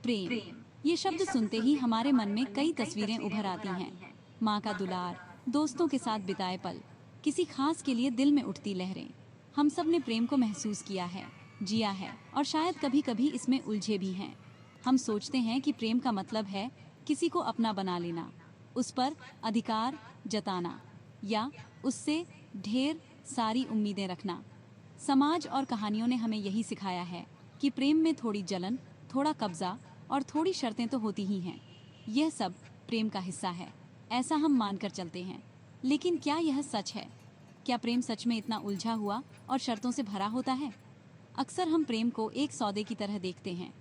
प्रेम। ये शब्द सुनते ही हमारे मन में कई तस्वीरें उभर आती हैं। माँ का दुलार, दोस्तों के साथ बिताए पल, किसी खास के लिए दिल में उठती लहरें। हम सब ने प्रेम को महसूस किया है, जिया है और शायद कभी कभी इसमें उलझे भी हैं। हम सोचते हैं कि प्रेम का मतलब है किसी को अपना बना लेना, उस पर अधिकार जताना या उससे ढेर सारी उम्मीदें रखना। समाज और कहानियों ने हमें यही सिखाया है कि प्रेम में थोड़ी जलन, थोड़ा कब्जा और थोड़ी शर्तें तो होती ही हैं। यह सब प्रेम का हिस्सा है, ऐसा हम मानकर चलते हैं। लेकिन क्या यह सच है? क्या प्रेम सच में इतना उलझा हुआ और शर्तों से भरा होता है? अक्सर हम प्रेम को एक सौदे की तरह देखते हैं।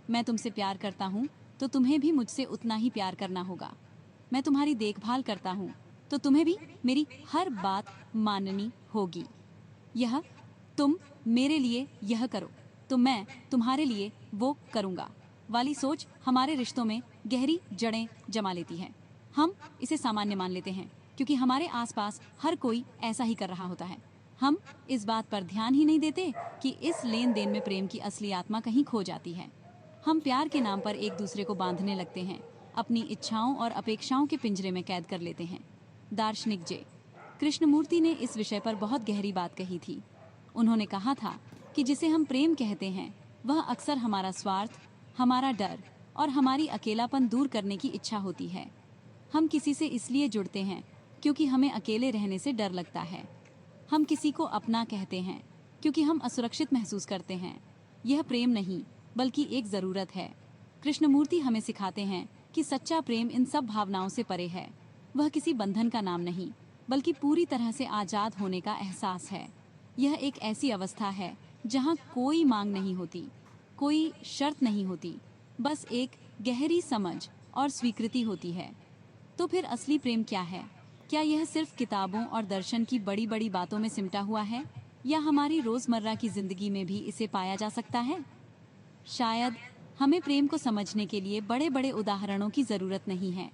मैं तुमसे प्यार करता हूँ तो तुम्हें भी मुझसे उतना ही प्यार करना होगा। मैं तुम्हारी देखभाल करता हूँ तो तुम्हें भी मेरी हर बात माननी होगी। यह तुम मेरे लिए यह करो तो मैं तुम्हारे लिए वो करूँगा वाली सोच हमारे रिश्तों में गहरी जड़ें जमा लेती है। हम इसे सामान्य मान लेते हैं क्योंकि हमारे आसपास हर कोई ऐसा ही कर रहा होता है। हम इस बात पर ध्यान ही नहीं देते कि इस लेन देन में प्रेम की असली आत्मा कहीं खो जाती है। हम प्यार के नाम पर एक दूसरे को बांधने लगते हैं, अपनी इच्छाओं और अपेक्षाओं के पिंजरे में कैद कर लेते हैं। दार्शनिक जे कृष्णमूर्ति ने इस विषय पर बहुत गहरी बात कही थी। उन्होंने कहा था कि जिसे हम प्रेम कहते हैं वह अक्सर हमारा स्वार्थ, हमारा डर और हमारी अकेलापन दूर करने की इच्छा होती है। हम किसी से इसलिए जुड़ते हैं क्योंकि हमें अकेले रहने से डर लगता है। हम किसी को अपना कहते हैं क्योंकि हम असुरक्षित महसूस करते हैं। यह प्रेम नहीं बल्कि एक ज़रूरत है। कृष्णमूर्ति हमें सिखाते हैं कि सच्चा प्रेम इन सब भावनाओं से परे है। वह किसी बंधन का नाम नहीं बल्कि पूरी तरह से आज़ाद होने का एहसास है। यह एक ऐसी अवस्था है जहाँ कोई मांग नहीं होती, कोई शर्त नहीं होती, बस एक गहरी समझ और स्वीकृति होती है। तो फिर असली प्रेम क्या है? क्या यह सिर्फ किताबों और दर्शन की बड़ी बड़ी बातों में सिमटा हुआ है या हमारी रोज़मर्रा की ज़िंदगी में भी इसे पाया जा सकता है? शायद हमें प्रेम को समझने के लिए बड़े बड़े उदाहरणों की ज़रूरत नहीं है।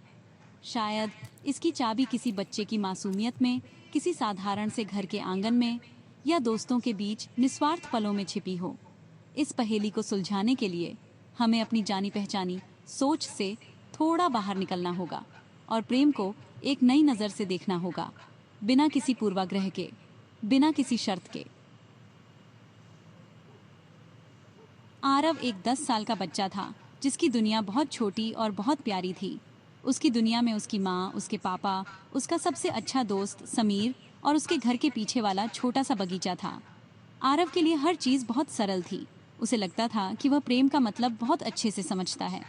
शायद इसकी चाबी किसी बच्चे की मासूमियत में, किसी साधारण से घर के आंगन में या दोस्तों के बीच निस्वार्थ पलों में छिपी हो। इस पहेली को सुलझाने के लिए हमें अपनी जानी पहचानी सोच से थोड़ा बाहर निकलना होगा और प्रेम को एक नई नज़र से देखना होगा, बिना किसी पूर्वाग्रह के, बिना किसी शर्त के। आरव एक 10 साल का बच्चा था जिसकी दुनिया बहुत छोटी और बहुत प्यारी थी। उसकी दुनिया में उसकी माँ, उसके पापा, उसका सबसे अच्छा दोस्त समीर और उसके घर के पीछे वाला छोटा सा बगीचा था। आरव के लिए हर चीज़ बहुत सरल थी। उसे लगता था कि वह प्रेम का मतलब बहुत अच्छे से समझता है।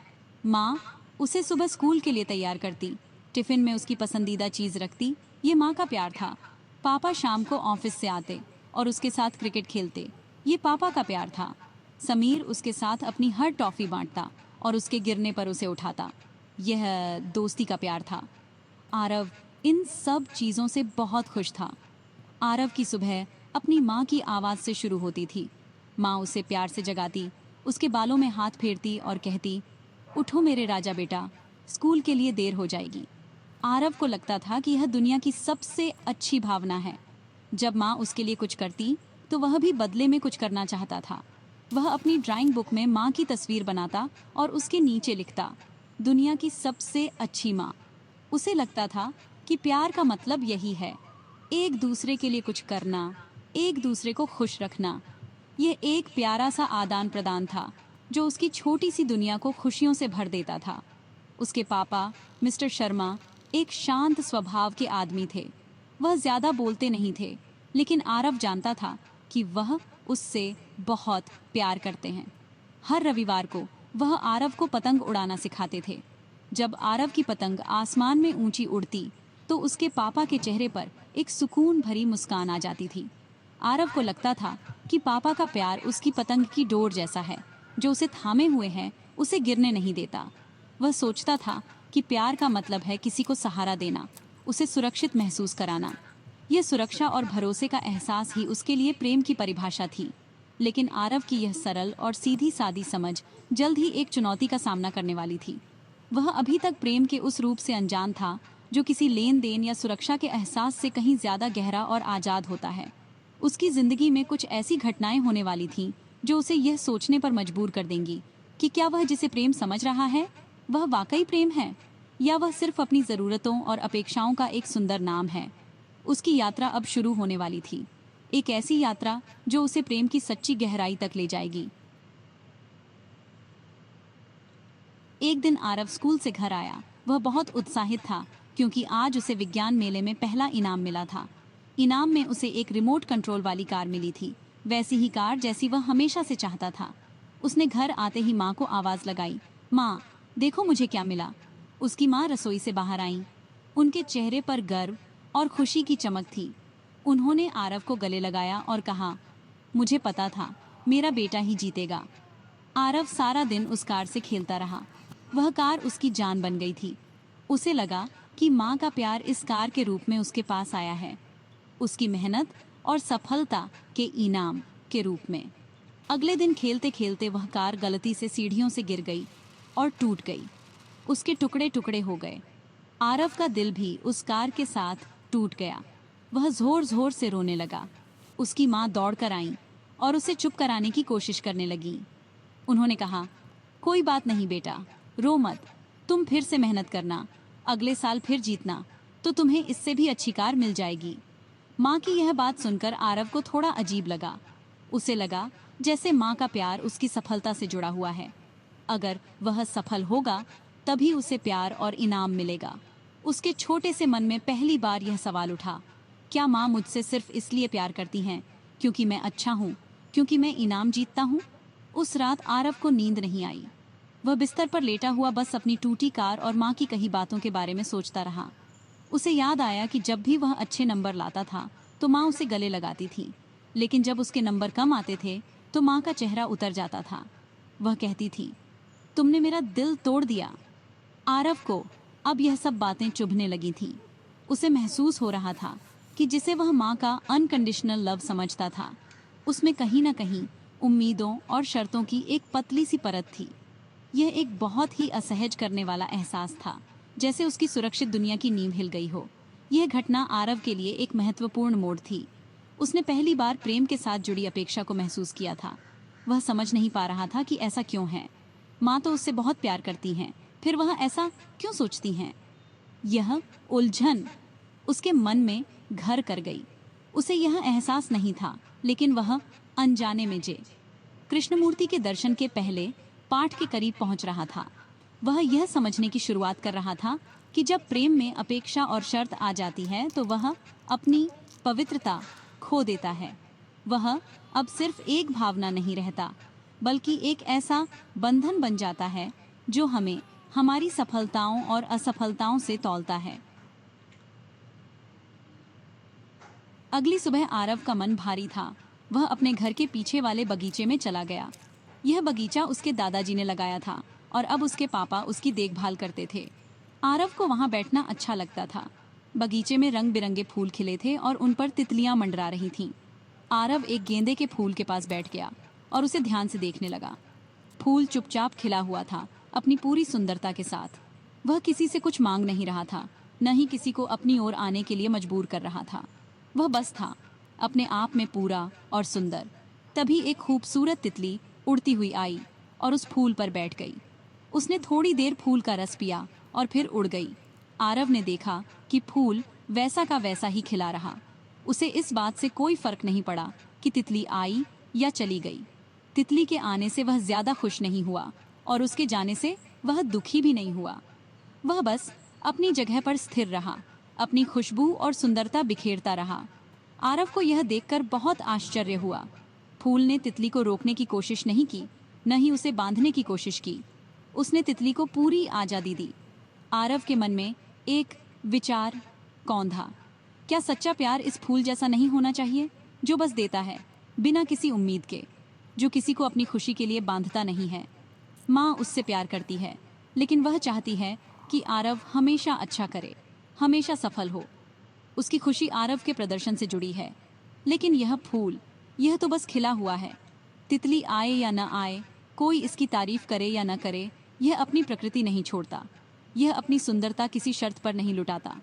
माँ उसे सुबह स्कूल के लिए तैयार करती, टिफ़िन में उसकी पसंदीदा चीज़ रखती, ये माँ का प्यार था। पापा शाम को ऑफिस से आते और उसके साथ क्रिकेट खेलते, ये पापा का प्यार था। समीर उसके साथ अपनी हर टॉफ़ी बांटता और उसके गिरने पर उसे उठाता, यह दोस्ती का प्यार था। आरव इन सब चीज़ों से बहुत खुश था। आरव की सुबह अपनी माँ की आवाज़ से शुरू होती थी। माँ उसे प्यार से जगाती, उसके बालों में हाथ फेरती और कहती, उठो मेरे राजा बेटा, स्कूल के लिए देर हो जाएगी। आरव को लगता था कि यह दुनिया की सबसे अच्छी भावना है। जब माँ उसके लिए कुछ करती तो वह भी बदले में कुछ करना चाहता था। वह अपनी ड्राइंग बुक में माँ की तस्वीर बनाता और उसके नीचे लिखता, दुनिया की सबसे अच्छी माँ। उसे लगता था कि प्यार का मतलब यही है, एक दूसरे के लिए कुछ करना, एक दूसरे को खुश रखना। यह एक प्यारा सा आदान प्रदान था जो उसकी छोटी सी दुनिया को खुशियों से भर देता था। उसके पापा मिस्टर शर्मा एक शांत स्वभाव के आदमी थे। वह ज़्यादा बोलते नहीं थे, लेकिन आरव जानता था कि वह उससे बहुत प्यार करते हैं। हर रविवार को वह आरव को पतंग उड़ाना सिखाते थे। जब आरव की पतंग आसमान में ऊंची उड़ती तो उसके पापा के चेहरे पर एक सुकून भरी मुस्कान आ जाती थी। आरव को लगता था कि पापा का प्यार उसकी पतंग की डोर जैसा है, जो उसे थामे हुए है, उसे गिरने नहीं देता। वह सोचता था कि प्यार का मतलब है किसी को सहारा देना, उसे सुरक्षित महसूस कराना। यह सुरक्षा और भरोसे का एहसास ही उसके लिए प्रेम की परिभाषा थी। लेकिन आरव की यह सरल और सीधी सादी समझ जल्द ही एक चुनौती का सामना करने वाली थी। वह अभी तक प्रेम के उस रूप से अनजान था जो किसी लेन देन या सुरक्षा के एहसास से कहीं ज़्यादा गहरा और आज़ाद होता है। उसकी ज़िंदगी में कुछ ऐसी घटनाएं होने वाली थीं जो उसे यह सोचने पर मजबूर कर देंगी, कि क्या वह जिसे प्रेम समझ रहा है वह वाकई प्रेम है, या वह सिर्फ अपनी ज़रूरतों और अपेक्षाओं का एक सुंदर नाम है। उसकी यात्रा अब शुरू होने वाली थी, एक ऐसी यात्रा जो उसे प्रेम की सच्ची गहराई तक ले जाएगी। एक दिन आरव स्कूल से घर आया। वह बहुत उत्साहित था क्योंकि आज उसे विज्ञान मेले में पहला इनाम मिला था। इनाम में उसे एक रिमोट कंट्रोल वाली कार मिली थी, वैसी ही कार जैसी वह हमेशा से चाहता था। उसने घर आते ही माँ को आवाज़ लगाई, माँ देखो मुझे क्या मिला। उसकी माँ रसोई से बाहर आईं। उनके चेहरे पर गर्व और खुशी की चमक थी। उन्होंने आरव को गले लगाया और कहा, मुझे पता था मेरा बेटा ही जीतेगा। आरव सारा दिन उस कार से खेलता रहा। वह कार उसकी जान बन गई थी। उसे लगा कि माँ का प्यार इस कार के रूप में उसके पास आया है, उसकी मेहनत और सफलता के इनाम के रूप में। अगले दिन खेलते खेलते वह कार गलती से सीढ़ियों से गिर गई और टूट गई। उसके टुकड़े टुकड़े हो गए। आरव का दिल भी उस कार के साथ टूट गया। वह जोर जोर से रोने लगा। उसकी माँ दौड़कर आई और उसे चुप कराने की कोशिश करने लगी। उन्होंने कहा, कोई बात नहीं बेटा, रो मत, तुम फिर से मेहनत करना, अगले साल फिर जीतना तो तुम्हें इससे भी अच्छी कार मिल जाएगी। माँ की यह बात सुनकर आरव को थोड़ा अजीब लगा। उसे लगा जैसे माँ का प्यार उसकी सफलता से जुड़ा हुआ है। अगर वह सफल होगा तभी उसे प्यार और इनाम मिलेगा। उसके छोटे से मन में पहली बार यह सवाल उठा, क्या माँ मुझसे सिर्फ इसलिए प्यार करती हैं क्योंकि मैं अच्छा हूँ, क्योंकि मैं इनाम जीतता हूँ? उस रात आरव को नींद नहीं आई। वह बिस्तर पर लेटा हुआ बस अपनी टूटी कार और माँ की कही बातों के बारे में सोचता रहा। उसे याद आया कि जब भी वह अच्छे नंबर लाता था तो माँ उसे गले लगाती थी, लेकिन जब उसके नंबर कम आते थे तो माँ का चेहरा उतर जाता था। वह कहती थी, तुमने मेरा दिल तोड़ दिया। आरव को अब यह सब बातें चुभने लगी थीं। उसे महसूस हो रहा था कि जिसे वह माँ का अनकंडीशनल लव समझता था, उसमें कहीं ना कहीं उम्मीदों और शर्तों की एक पतली सी परत थी। यह एक बहुत ही असहज करने वाला एहसास था, जैसे उसकी सुरक्षित दुनिया की नींव हिल गई हो। यह घटना आरव के लिए एक महत्वपूर्ण मोड़ थी। उसने पहली बार प्रेम के साथ जुड़ी अपेक्षा को महसूस किया था। वह समझ नहीं पा रहा था कि ऐसा क्यों है। माँ तो उससे बहुत प्यार करती हैं, फिर वह ऐसा क्यों सोचती हैं? यह उलझन उसके मन में घर कर गई। उसे यह एहसास नहीं था, लेकिन वह अनजाने में कृष्णमूर्ति के दर्शन के पहले पाठ के करीब पहुंच रहा था। वह यह समझने की शुरुआत कर रहा था कि जब प्रेम में अपेक्षा और शर्त आ जाती है तो वह अपनी पवित्रता खो देता है। वह अब सिर्फ एक भावना नहीं रहता, बल्कि एक ऐसा बंधन बन जाता है जो हमें हमारी सफलताओं और असफलताओं से तौलता है। अगली सुबह आरव का मन भारी था। वह अपने घर के पीछे वाले बगीचे में चला गया। यह बगीचा उसके दादाजी ने लगाया था और अब उसके पापा उसकी देखभाल करते थे। आरव को वहां बैठना अच्छा लगता था। बगीचे में रंग बिरंगे फूल खिले थे और उन पर तितलियां मंडरा रही थीं। आरव एक गेंदे के फूल के पास बैठ गया और उसे ध्यान से देखने लगा। फूल चुपचाप खिला हुआ था, अपनी पूरी सुंदरता के साथ। वह किसी से कुछ मांग नहीं रहा था, न ही किसी को अपनी ओर आने के लिए मजबूर कर रहा था। वह बस था, अपने आप में पूरा और सुंदर। तभी एक खूबसूरत तितली उड़ती हुई आई और उस फूल पर बैठ गई। उसने थोड़ी देर फूल का रस पिया और फिर उड़ गई। आरव ने देखा कि फूल वैसा का वैसा ही खिला रहा। उसे इस बात से कोई फर्क नहीं पड़ा कि तितली आई या चली गई। तितली के आने से वह ज्यादा खुश नहीं हुआ और उसके जाने से वह दुखी भी नहीं हुआ। वह बस अपनी जगह पर स्थिर रहा, अपनी खुशबू और सुंदरता बिखेरता रहा। आरव को यह देखकर बहुत आश्चर्य हुआ। फूल ने तितली को रोकने की कोशिश नहीं की, न ही उसे बांधने की कोशिश की। उसने तितली को पूरी आज़ादी दी। आरव के मन में एक विचार कौंधा, क्या सच्चा प्यार इस फूल जैसा नहीं होना चाहिए, जो बस देता है बिना किसी उम्मीद के, जो किसी को अपनी खुशी के लिए बांधता नहीं है। माँ उससे प्यार करती है, लेकिन वह चाहती है कि आरव हमेशा अच्छा करे, हमेशा सफल हो। उसकी खुशी आरव के प्रदर्शन से जुड़ी है, लेकिन यह फूल, यह तो बस खिला हुआ है। तितली आए या न आए, कोई इसकी तारीफ करे या न करे, यह अपनी प्रकृति नहीं छोड़ता। यह अपनी सुंदरता किसी शर्त पर नहीं लुटाता।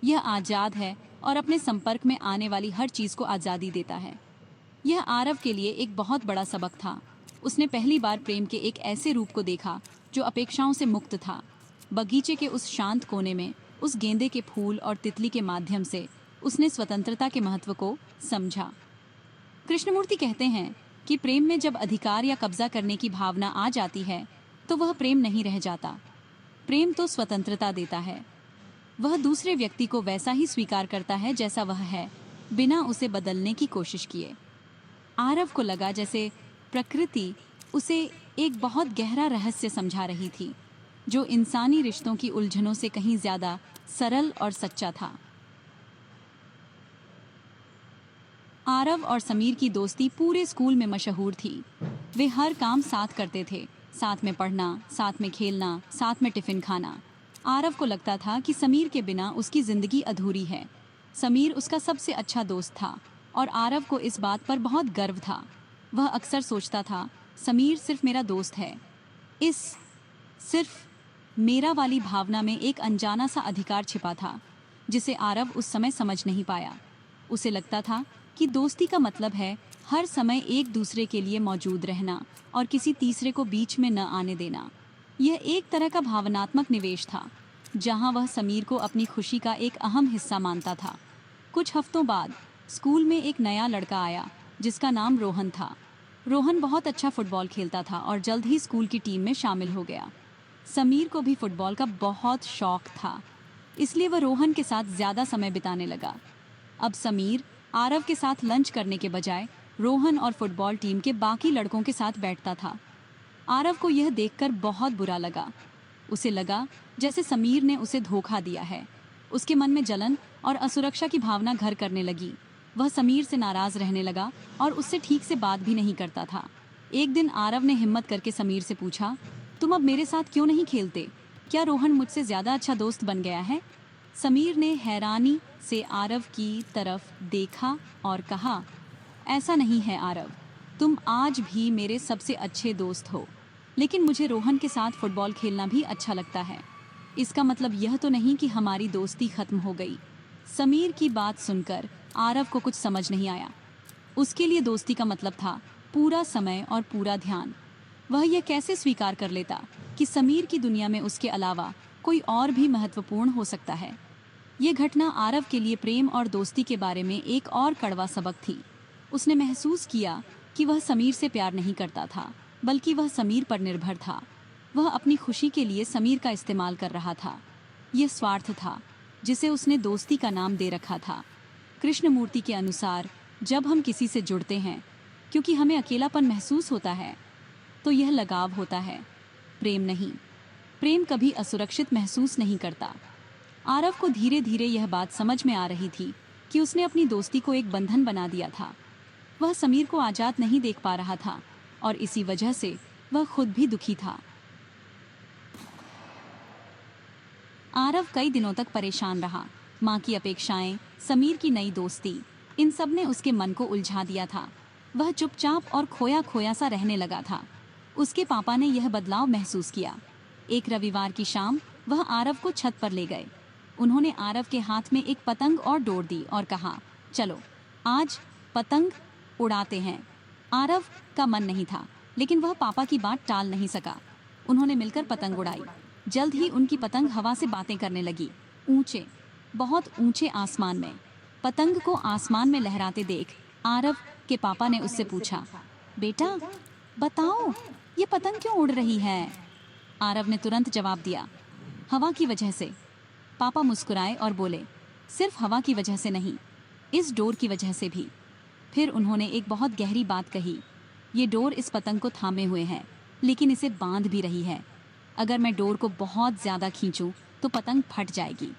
यह आज़ाद है और अपने संपर्क में आने वाली हर चीज़ को आज़ादी देता है। यह आरव के लिए एक बहुत बड़ा सबक था। उसने पहली बार प्रेम के एक ऐसे रूप को देखा जो अपेक्षाओं से मुक्त था। बगीचे के उस शांत कोने में उस गेंदे के फूल और तितली के माध्यम से उसने स्वतंत्रता के महत्व को समझा। कृष्णमूर्ति कहते हैं कि प्रेम में जब अधिकार या कब्जा करने की भावना आ जाती है तो वह प्रेम नहीं रह जाता। प्रेम तो स्वतंत्रता देता है। वह दूसरे व्यक्ति को वैसा ही स्वीकार करता है जैसा वह है, बिना उसे बदलने की कोशिश किए। आरव को लगा जैसे प्रकृति उसे एक बहुत गहरा रहस्य समझा रही थी, जो इंसानी रिश्तों की उलझनों से कहीं ज्यादा सरल और सच्चा था। आरव और समीर की दोस्ती पूरे स्कूल में मशहूर थी। वे हर काम साथ करते थे, साथ में पढ़ना, साथ में खेलना, साथ में टिफिन खाना। आरव को लगता था कि समीर के बिना उसकी जिंदगी अधूरी है। समीर उसका सबसे अच्छा दोस्त था और आरव को इस बात पर बहुत गर्व था। वह अक्सर सोचता था, समीर सिर्फ मेरा दोस्त है। इस सिर्फ मेरा वाली भावना में एक अनजाना सा अधिकार छिपा था, जिसे आरव उस समय समझ नहीं पाया। उसे लगता था कि दोस्ती का मतलब है हर समय एक दूसरे के लिए मौजूद रहना और किसी तीसरे को बीच में न आने देना। यह एक तरह का भावनात्मक निवेश था, जहां वह समीर को अपनी खुशी का एक अहम हिस्सा मानता था। कुछ हफ्तों बाद स्कूल में एक नया लड़का आया जिसका नाम रोहन था। रोहन बहुत अच्छा फुटबॉल खेलता था और जल्द ही स्कूल की टीम में शामिल हो गया। समीर को भी फुटबॉल का बहुत शौक था, इसलिए वह रोहन के साथ ज्यादा समय बिताने लगा। अब समीर आरव के साथ लंच करने के बजाय रोहन और फुटबॉल टीम के बाकी लड़कों के साथ बैठता था। आरव को यह देखकर बहुत बुरा लगा। उसे लगा जैसे समीर ने उसे धोखा दिया है। उसके मन में जलन और असुरक्षा की भावना घर करने लगी। वह समीर से नाराज रहने लगा और उससे ठीक से बात भी नहीं करता था। एक दिन आरव ने हिम्मत करके समीर से पूछा, तुम अब मेरे साथ क्यों नहीं खेलते? क्या रोहन मुझसे ज्यादा अच्छा दोस्त बन गया है? समीर ने हैरानी से आरव की तरफ देखा और कहा, ऐसा नहीं है आरव, तुम आज भी मेरे सबसे अच्छे दोस्त हो, लेकिन मुझे रोहन के साथ फुटबॉल खेलना भी अच्छा लगता है। इसका मतलब यह तो नहीं कि हमारी दोस्ती खत्म हो गई। समीर की बात सुनकर आरव को कुछ समझ नहीं आया। उसके लिए दोस्ती का मतलब था पूरा समय और पूरा ध्यान। वह यह कैसे स्वीकार कर लेता कि समीर की दुनिया में उसके अलावा कोई और भी महत्वपूर्ण हो सकता है। यह घटना आरव के लिए प्रेम और दोस्ती के बारे में एक और कड़वा सबक थी। उसने महसूस किया कि वह समीर से प्यार नहीं करता था, बल्कि वह समीर पर निर्भर था। वह अपनी खुशी के लिए समीर का इस्तेमाल कर रहा था। यह स्वार्थ था जिसे उसने दोस्ती का नाम दे रखा था। कृष्णमूर्ति के अनुसार जब हम किसी से जुड़ते हैं क्योंकि हमें अकेलापन महसूस होता है, तो यह लगाव होता है, प्रेम नहीं। प्रेम कभी असुरक्षित महसूस नहीं करता। आरव को धीरे धीरे यह बात समझ में आ रही थी कि उसने अपनी दोस्ती को एक बंधन बना दिया था। वह समीर को आजाद नहीं देख पा रहा था और इसी वजह से वह खुद भी दुखी था। आरव कई दिनों तक परेशान रहा। माँ की अपेक्षाएं, समीर की नई दोस्ती, इन सब ने उसके मन को उलझा दिया था। वह चुपचाप और खोया खोया सा रहने लगा था। उसके पापा ने यह बदलाव महसूस किया। एक रविवार की शाम वह आरव को छत पर ले गए। उन्होंने आरव के हाथ में एक पतंग और डोर दी और कहा, चलो आज पतंग उड़ाते हैं। आरव का मन नहीं था, लेकिन वह पापा की बात टाल नहीं सका। उन्होंने मिलकर पतंग उड़ाई। जल्द ही उनकी पतंग हवा से बातें करने लगी, ऊंचे, बहुत ऊंचे आसमान में। पतंग को आसमान में लहराते देख आरव के पापा ने उससे पूछा, बेटा बताओ ये पतंग क्यों उड़ रही है? आरव ने तुरंत जवाब दिया, हवा की वजह से। पापा मुस्कुराए और बोले, सिर्फ हवा की वजह से नहीं, इस डोर की वजह से भी। फिर उन्होंने एक बहुत गहरी बात कही, ये डोर इस पतंग को थामे हुए है, लेकिन इसे बांध भी रही है। अगर मैं डोर को बहुत ज़्यादा खींचूं तो पतंग फट जाएगी,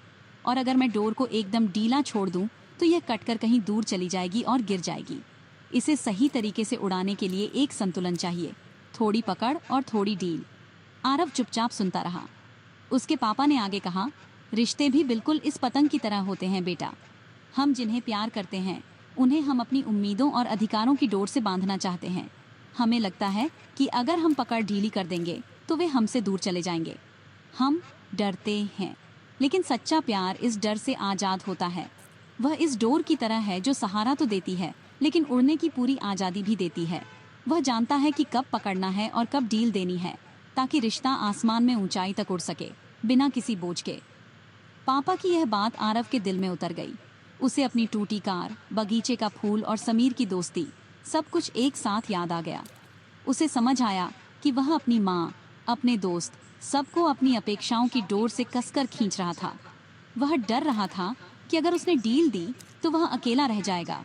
और अगर मैं डोर को एकदम ढीला छोड़ दूं तो यह कटकर कहीं दूर चली जाएगी और गिर जाएगी। इसे सही तरीके से उड़ाने के लिए एक संतुलन चाहिए, थोड़ी पकड़ और थोड़ी ढील। आरव चुपचाप सुनता रहा। उसके पापा ने आगे कहा, रिश्ते भी बिल्कुल इस पतंग की तरह होते हैं बेटा। हम जिन्हें प्यार करते हैं उन्हें हम अपनी उम्मीदों और अधिकारों की डोर से बांधना चाहते हैं। हमें लगता है कि अगर हम पकड़ ढीली कर देंगे तो वे हमसे दूर चले जाएंगे। हम डरते हैं, लेकिन सच्चा प्यार इस डर से आज़ाद होता है। वह इस डोर की तरह है जो सहारा तो देती है, लेकिन उड़ने की पूरी आज़ादी भी देती है। वह जानता है कि कब पकड़ना है और कब डील देनी है, ताकि रिश्ता आसमान में ऊंचाई तक उड़ सके, बिना किसी बोझ के। पापा की यह बात आरव के दिल में उतर गई। उसे अपनी टूटी कार, बगीचे का फूल और समीर की दोस्ती, सब कुछ एक साथ याद आ गया। उसे समझ आया कि वह अपनी माँ, अपने दोस्त, सबको अपनी अपेक्षाओं की डोर से कसकर खींच रहा था। वह डर रहा था कि अगर उसने डील दी तो वह अकेला रह जाएगा।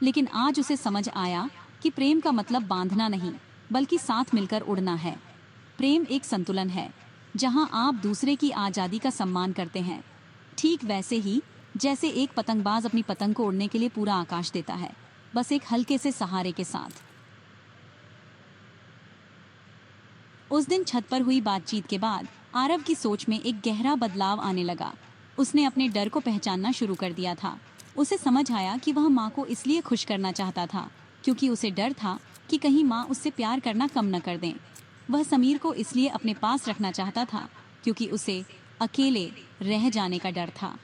लेकिन आज उसे समझ आया कि प्रेम का मतलब बांधना नहीं, बल्कि साथ मिलकर उड़ना है। प्रेम एक संतुलन है, जहां आप दूसरे की आज़ादी का सम्मान करते हैं, ठीक वैसे ही जैसे एक पतंगबाज अपनी पतंग को उड़ने के लिए पूरा आकाश देता है, बस एक हल्के से सहारे के साथ। उस दिन छत पर हुई बातचीत के बाद आरव की सोच में एक गहरा बदलाव आने लगा। उसने अपने डर को पहचानना शुरू कर दिया था। उसे समझ आया कि वह माँ को इसलिए खुश करना चाहता था क्योंकि उसे डर था कि कहीं माँ उससे प्यार करना कम न कर दें। वह समीर को इसलिए अपने पास रखना चाहता था क्योंकि उसे अकेले रह जाने का डर था।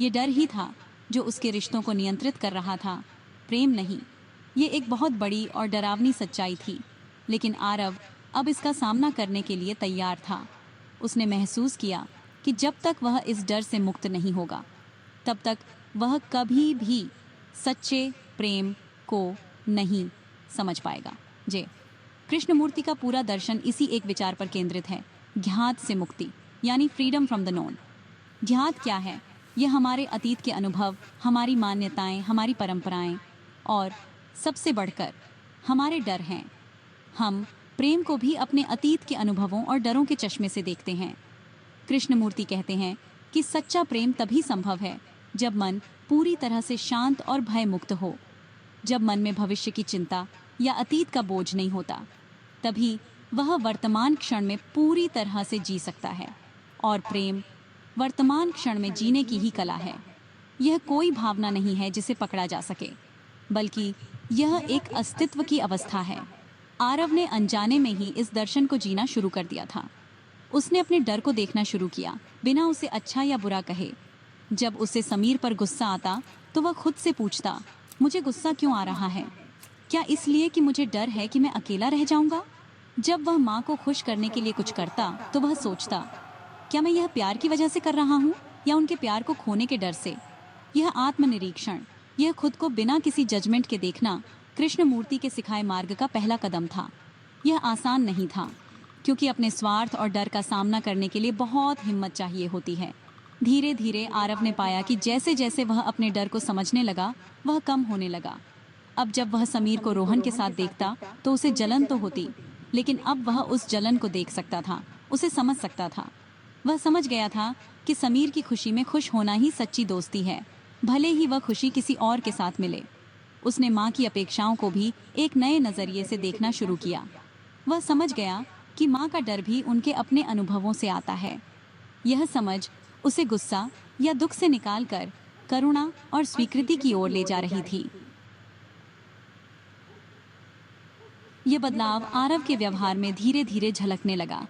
ये डर ही था जो उसके रिश्तों को नियंत्रित कर रहा था, प्रेम नहीं। ये एक बहुत बड़ी और डरावनी सच्चाई थी, लेकिन आरव अब इसका सामना करने के लिए तैयार था। उसने महसूस किया कि जब तक वह इस डर से मुक्त नहीं होगा, तब तक वह कभी भी सच्चे प्रेम को नहीं समझ पाएगा। जे कृष्णमूर्ति का पूरा दर्शन इसी एक विचार पर केंद्रित है, ज्ञात से मुक्ति, यानी फ्रीडम फ्रॉम द नोन। ज्ञात क्या है? यह हमारे अतीत के अनुभव, हमारी मान्यताएं, हमारी परंपराएं और सबसे बढ़कर हमारे डर हैं। हम प्रेम को भी अपने अतीत के अनुभवों और डरों के चश्मे से देखते हैं। कृष्णमूर्ति कहते हैं कि सच्चा प्रेम तभी संभव है जब मन पूरी तरह से शांत और भय मुक्त हो, जब मन में भविष्य की चिंता या अतीत का बोझ नहीं होता। तभी वह वर्तमान क्षण में पूरी तरह से जी सकता है। और प्रेम वर्तमान क्षण में जीने की ही कला है। यह कोई भावना नहीं है जिसे पकड़ा जा सके, बल्कि यह एक अस्तित्व की अवस्था है। आरव ने अनजाने में ही इस दर्शन को जीना शुरू कर दिया था। उसने अपने डर को देखना शुरू किया, बिना उसे अच्छा या बुरा कहे। जब उसे समीर पर गुस्सा आता तो वह खुद से पूछता, मुझे गुस्सा क्यों आ रहा है? क्या इसलिए कि मुझे डर है कि मैं अकेला रह जाऊंगा? जब वह माँ को खुश करने के लिए कुछ करता तो वह सोचता, क्या मैं यह प्यार की वजह से कर रहा हूँ या उनके प्यार को खोने के डर से? यह आत्मनिरीक्षण, यह खुद को बिना किसी जजमेंट के देखना कृष्णमूर्ति के सिखाए मार्ग का पहला कदम था। यह आसान नहीं था, क्योंकि अपने स्वार्थ और डर का सामना करने के लिए बहुत हिम्मत चाहिए होती है। धीरे धीरे आरव ने पाया कि जैसे जैसे वह अपने डर को समझने लगा, वह कम होने लगा। अब जब वह समीर को रोहन के साथ देखता तो उसे जलन तो होती, लेकिन अब वह उस जलन को देख सकता था, उसे समझ सकता था। वह समझ गया था कि समीर की खुशी में खुश होना ही सच्ची दोस्ती है, भले ही वह खुशी किसी और के साथ मिले। उसने माँ की अपेक्षाओं को भी एक नए नज़रिए से देखना शुरू किया। वह समझ गया कि माँ का डर भी उनके अपने अनुभवों से आता है। यह समझ उसे गुस्सा या दुख से निकालकर करुणा और स्वीकृति की ओर ले जा रही थी। यह बदलाव आरव के व्यवहार में धीरे धीरे झलकने लगा।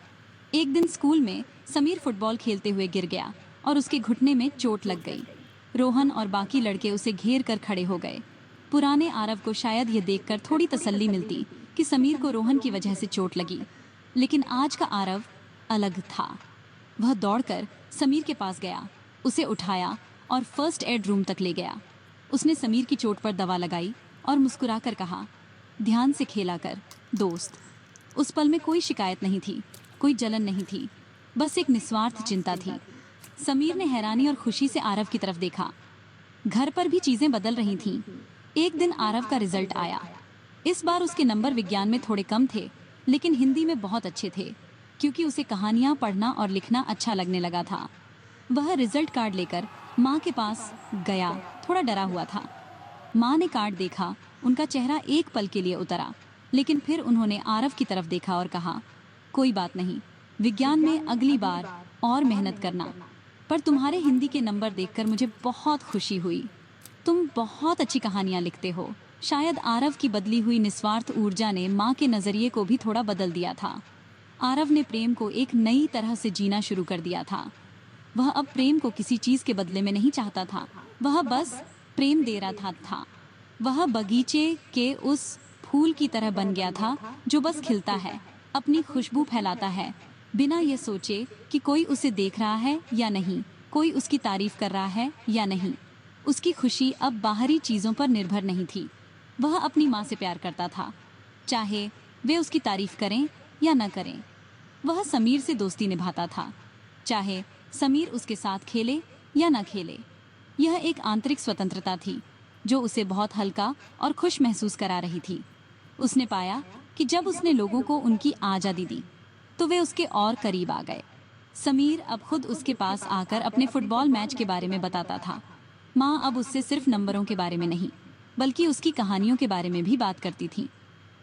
एक दिन स्कूल में समीर फुटबॉल खेलते हुए गिर गया और उसके घुटने में चोट लग गई। रोहन और बाकी लड़के उसे घेर कर खड़े हो गए। पुराने आरव को शायद यह देखकर थोड़ी तसल्ली मिलती कि समीर को रोहन की वजह से चोट लगी, लेकिन आज का आरव अलग था। वह दौड़कर समीर के पास गया, उसे उठाया और फर्स्ट एड रूम तक ले गया। उसने समीर की चोट पर दवा लगाई और मुस्कुराकर कहा, ध्यान से खेला कर दोस्त। उस पल में कोई शिकायत नहीं थी, कोई जलन नहीं थी, बस एक निस्वार्थ चिंता थी। समीर ने हैरानी और खुशी से आरव की तरफ देखा। घर पर भी चीजें बदल रही थीं। एक दिन आरव का रिजल्ट आया। इस बार उसके नंबर विज्ञान में थोड़े कम थे, लेकिन हिंदी में बहुत अच्छे थे, क्योंकि उसे कहानियां पढ़ना और लिखना अच्छा लगने लगा था। वह रिजल्ट कार्ड लेकर माँ के पास गया, थोड़ा डरा हुआ था। माँ ने कार्ड देखा, उनका चेहरा एक पल के लिए उतरा, लेकिन फिर उन्होंने आरव की तरफ देखा और कहा, कोई बात नहीं, विज्ञान में अगली बार और मेहनत करना। पर तुम्हारे हिंदी के नंबर देखकर मुझे बहुत खुशी हुई। तुम बहुत अच्छी कहानियाँ लिखते हो। शायद आरव की बदली हुई निस्वार्थ ऊर्जा ने माँ के नज़रिए को भी थोड़ा बदल दिया था। आरव ने प्रेम को एक नई तरह से जीना शुरू कर दिया था। वह अब प्रेम को किसी चीज़ के बदले में नहीं चाहता था, वह बस प्रेम दे रहा था। वह बगीचे के उस फूल की तरह बन गया था जो बस खिलता है, अपनी खुशबू फैलाता है, बिना ये सोचे कि कोई उसे देख रहा है या नहीं, कोई उसकी तारीफ कर रहा है या नहीं। उसकी खुशी अब बाहरी चीज़ों पर निर्भर नहीं थी। वह अपनी माँ से प्यार करता था, चाहे वे उसकी तारीफ करें या न करें। वह समीर से दोस्ती निभाता था, चाहे समीर उसके साथ खेले या न खेले। यह एक आंतरिक स्वतंत्रता थी जो उसे बहुत हल्का और खुश महसूस करा रही थी। उसने पाया कि जब उसने लोगों को उनकी आज़ादी दी तो वे उसके और करीब आ गए। समीर अब खुद उसके पास आकर अपने फुटबॉल मैच के बारे में बताता था। माँ अब उससे सिर्फ नंबरों के बारे में नहीं, बल्कि उसकी कहानियों के बारे में भी बात करती थी।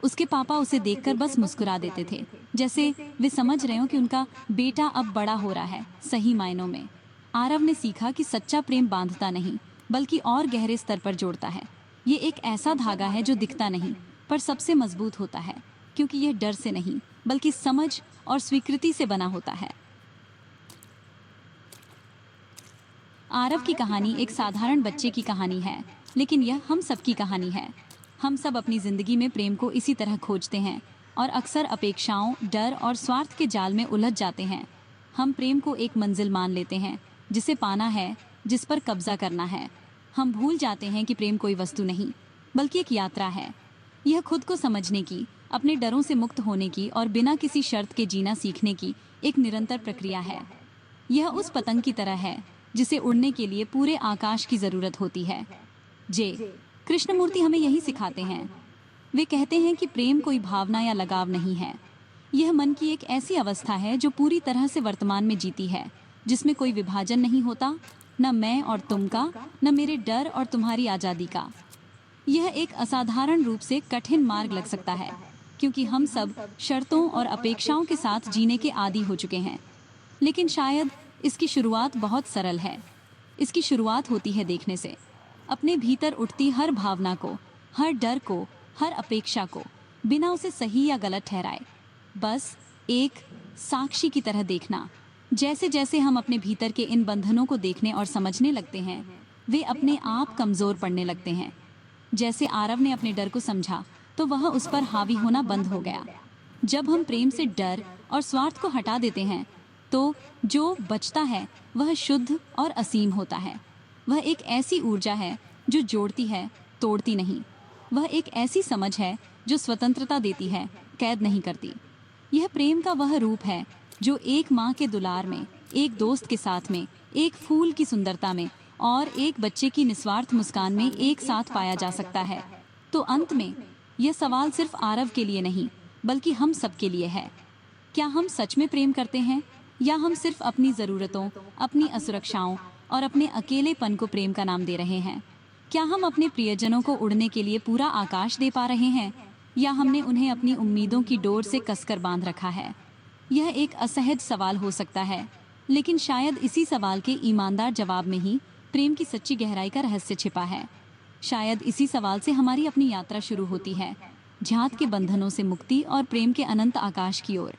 उसके पापा उसे देखकर बस मुस्कुरा देते थे, जैसे वे समझ रहे हो कि उनका बेटा अब बड़ा हो रहा है। सही मायनों में आरव ने सीखा कि सच्चा प्रेम बांधता नहीं, बल्कि और गहरे स्तर पर जोड़ता है। ये एक ऐसा धागा है जो दिखता नहीं पर सबसे मजबूत होता है, क्योंकि यह डर से नहीं बल्कि समझ और स्वीकृति से बना होता है। आरव की कहानी एक साधारण बच्चे की कहानी है, लेकिन यह हम सबकी कहानी है। हम सब अपनी जिंदगी में प्रेम को इसी तरह खोजते हैं और अक्सर अपेक्षाओं, डर और स्वार्थ के जाल में उलझ जाते हैं। हम प्रेम को एक मंजिल मान लेते हैं जिसे पाना है, जिस पर कब्जा करना है। हम भूल जाते हैं कि प्रेम कोई वस्तु नहीं बल्कि एक यात्रा है। यह खुद को समझने की, अपने डरों से मुक्त होने की और बिना किसी शर्त के जीना सीखने की एक निरंतर प्रक्रिया है। यह उस पतंग की तरह है जिसे उड़ने के लिए पूरे आकाश की जरूरत होती है। जे कृष्णमूर्ति हमें यही सिखाते हैं। वे कहते हैं कि प्रेम कोई भावना या लगाव नहीं है। यह मन की एक ऐसी अवस्था है जो पूरी तरह से वर्तमान में जीती है, जिसमें कोई विभाजन नहीं होता, न मैं और तुम का, न मेरे डर और तुम्हारी आज़ादी का। यह एक असाधारण रूप से कठिन मार्ग लग सकता है, क्योंकि हम सब शर्तों और अपेक्षाओं के साथ जीने के आदी हो चुके हैं। लेकिन शायद इसकी शुरुआत बहुत सरल है। इसकी शुरुआत होती है देखने से, अपने भीतर उठती हर भावना को, हर डर को, हर अपेक्षा को, बिना उसे सही या गलत ठहराए। बस एक साक्षी की तरह देखना। जैसे जैसे हम अपने भीतर के इन बंधनों को देखने और समझने लगते हैं, वे अपने आप कमज़ोर पड़ने लगते हैं। जैसे आरव ने अपने डर को समझा तो वह उस पर हावी होना बंद हो गया। जब हम प्रेम से डर और स्वार्थ को हटा देते हैं तो जो बचता है वह शुद्ध और असीम होता है। वह एक ऐसी ऊर्जा है जो जोड़ती है, तोड़ती नहीं। वह एक ऐसी समझ है जो स्वतंत्रता देती है, कैद नहीं करती। यह प्रेम का वह रूप है जो एक माँ के दुलार में, एक दोस्त के साथ में, एक फूल की सुंदरता में और एक बच्चे की निस्वार्थ मुस्कान में एक साथ पाया जा सकता है। तो अंत में यह सवाल सिर्फ आरव के लिए नहीं बल्कि हम सब के लिए है। क्या हम सच में प्रेम करते हैं, या हम सिर्फ अपनी ज़रूरतों, अपनी असुरक्षाओं और अपने अकेलेपन को प्रेम का नाम दे रहे हैं? क्या हम अपने प्रियजनों को उड़ने के लिए पूरा आकाश दे पा रहे हैं, या हमने उन्हें अपनी उम्मीदों की डोर से कसकर बांध रखा है? यह एक असहज सवाल हो सकता है, लेकिन शायद इसी सवाल के ईमानदार जवाब में ही प्रेम की सच्ची गहराई का रहस्य छिपा है। शायद इसी सवाल से हमारी अपनी यात्रा शुरू होती है, झांत के बंधनों से मुक्ति और प्रेम के अनंत आकाश की ओर।